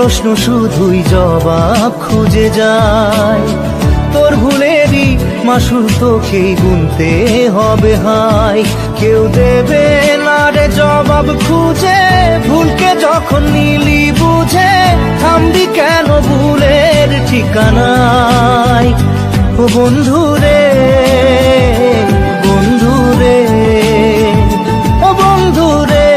প্রশ্ন শুধুই জবাব খুঁজে যায়। তোর ভুলেরই মাসুল তোকেই গুনতে হবে হাই। কেউ দেবে না রে জবাব খুঁজে, ভুলকে যখন নিলি বুঝে থামবি কেন ভুলের ঠিকানায়। ও বন্ধু রে, বন্ধু রে, ও বন্ধু রে।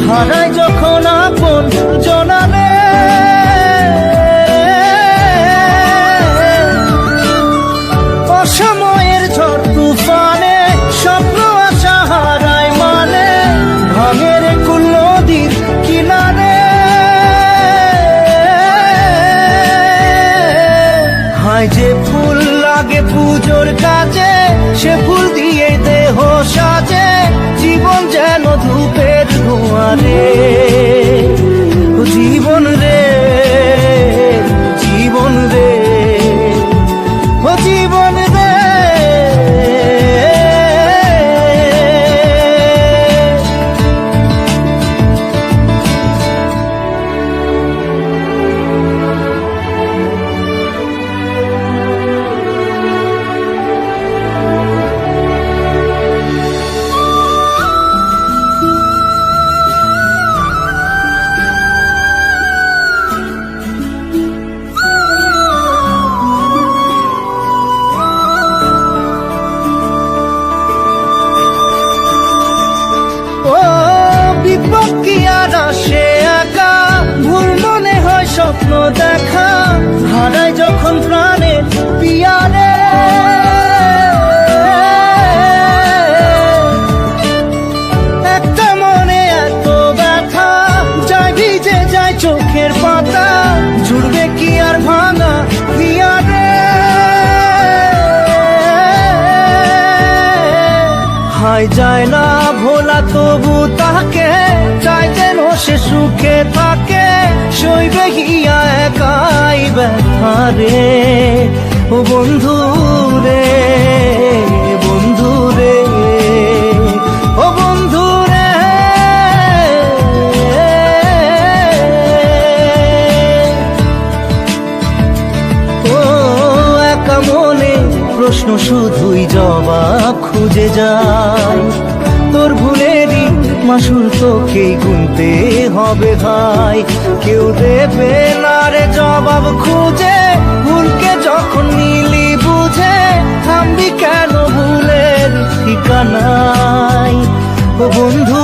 হারাই যখন আপন জনালে, অসময়ের ঝড় তুফানে স্বপ্ন আশা হারায় মানে, ভাঙের কুল নদীর কিনারে। হায় যে ফুল লাগে পুজোর কাজে, সে ফুল দিয়ে দেহ সাজে, জীবন যেন ধূপের ধোঁয়ারে। জীবন রে, জীবন রে, ও জীবন রে। সে একা ভুল মনে হয় স্বপ্ন দেখা, হারাই যখন প্রাণে পিয়ারে। একটা মনে এত ব্যথা, যায় ভিজে যায় চোখের পাতা, জুড়বে কি আর ভাঙা পিয়ারে। হায় যায় না ভোলা তবু তাকে, চাই যেন সে সুখে থাকে, সইবে গিয়া একাই ব্যথা রে। ও বন্ধু রে, বন্ধু রে, ও বন্ধু রে। ও একা মনে প্রশ্ন শুধুই জবাব খুঁজে যায়। তোর ভুলেরই মাসুল তোকেই গুনতে হবে ভাই। কেউ দেবে না রে জবাব খুঁজে, ভুলকে যখন নিলি বুঝে থামবি কেন ভুলের ঠিকানায়। ও বন্ধু